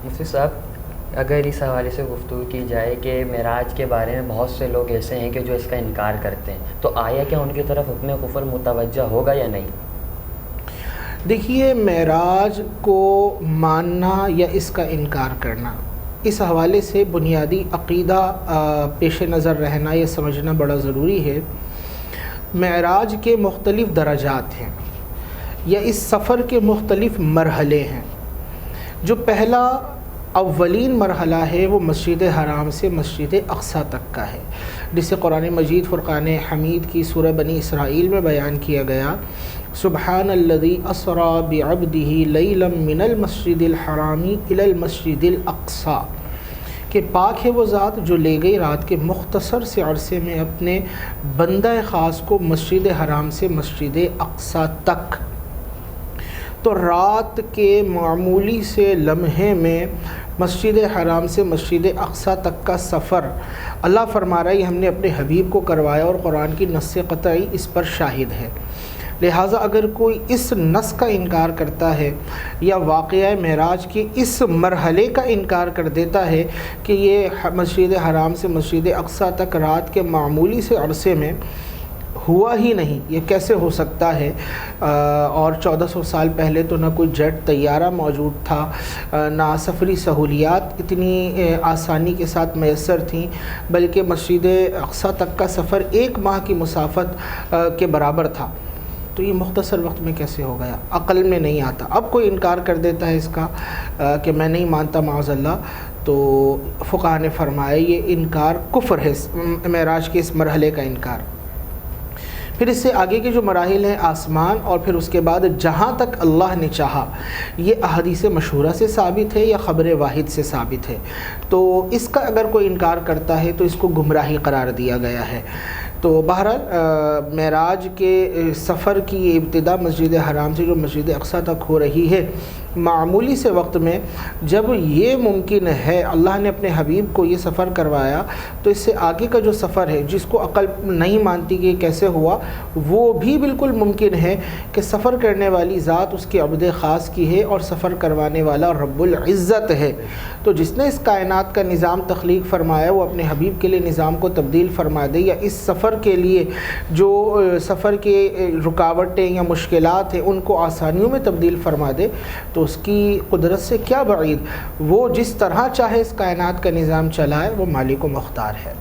مفتی صاحب، اگر اس حوالے سے گفتگو کی جائے کہ معراج کے بارے میں بہت سے لوگ ایسے ہیں کہ جو اس کا انکار کرتے ہیں، تو آیا کیا ان کی طرف حکم کفر متوجہ ہوگا یا نہیں؟ دیکھیے، معراج کو ماننا یا اس کا انکار کرنا، اس حوالے سے بنیادی عقیدہ پیش نظر رہنا یا سمجھنا بڑا ضروری ہے۔ معراج کے مختلف درجات ہیں یا اس سفر کے مختلف مرحلے ہیں۔ جو پہلا اولین مرحلہ ہے وہ مسجد حرام سے مسجد اقصیٰ تک کا ہے، جسے قرآن مجید فرقان حمید کی سورہ بنی اسرائیل میں بیان کیا گیا۔ سبحان الذی اسری بعبدہ لیلا من المسجد الحرام الی المسجد الاقصیٰ، کہ پاک ہے وہ ذات جو لے گئی رات کے مختصر سے عرصے میں اپنے بندہ خاص کو مسجد حرام سے مسجد اقصیٰ تک۔ تو رات کے معمولی سے لمحے میں مسجد حرام سے مسجد اقصیٰ تک کا سفر اللہ فرما رہا ہے، یہ ہم نے اپنے حبیب کو کروایا، اور قرآن کی نص قطعی اس پر شاہد ہے۔ لہٰذا اگر کوئی اس نص کا انکار کرتا ہے یا واقعہ معراج کے اس مرحلے کا انکار کر دیتا ہے کہ یہ مسجد حرام سے مسجد اقصیٰ تک رات کے معمولی سے عرصے میں ہوا ہی نہیں، یہ کیسے ہو سکتا ہے؟ اور 1400 سال پہلے تو نہ کوئی جیٹ طیارہ موجود تھا، نہ سفری سہولیات اتنی آسانی کے ساتھ میسر تھیں، بلکہ مسجد اقصیٰ تک کا سفر 1 ماہ کی مسافت کے برابر تھا۔ تو یہ مختصر وقت میں کیسے ہو گیا؟ عقل میں نہیں آتا۔ اب کوئی انکار کر دیتا ہے اس کا کہ میں نہیں مانتا معاذ اللہ، تو فقہاء نے فرمایا یہ انکار کفر ہے، معراج کے اس مرحلے کا انکار۔ پھر اس سے آگے کے جو مراحل ہیں، آسمان اور پھر اس کے بعد جہاں تک اللہ نے چاہا، یہ احادیث مشہورہ سے ثابت ہے یا خبر واحد سے ثابت ہے۔ تو اس کا اگر کوئی انکار کرتا ہے تو اس کو گمراہی قرار دیا گیا ہے۔ تو بہرحال معراج کے سفر کی یہ ابتدا مسجد حرام سے جو مسجد اقصیٰ تک ہو رہی ہے، معمولی سے وقت میں جب یہ ممکن ہے اللہ نے اپنے حبیب کو یہ سفر کروایا، تو اس سے آگے کا جو سفر ہے جس کو عقل نہیں مانتی کہ کیسے ہوا، وہ بھی بالکل ممکن ہے کہ سفر کرنے والی ذات اس کے عبد خاص کی ہے اور سفر کروانے والا رب العزت ہے۔ تو جس نے اس کائنات کا نظام تخلیق فرمایا وہ اپنے حبیب کے لیے نظام کو تبدیل فرما دے، یا اس سفر کے لیے جو سفر کے رکاوٹیں یا مشکلات ہیں ان کو آسانیوں میں تبدیل فرما دے، تو اس کی قدرت سے کیا بعید؟ وہ جس طرح چاہے اس کائنات کا نظام چلائے، وہ مالک و مختار ہے۔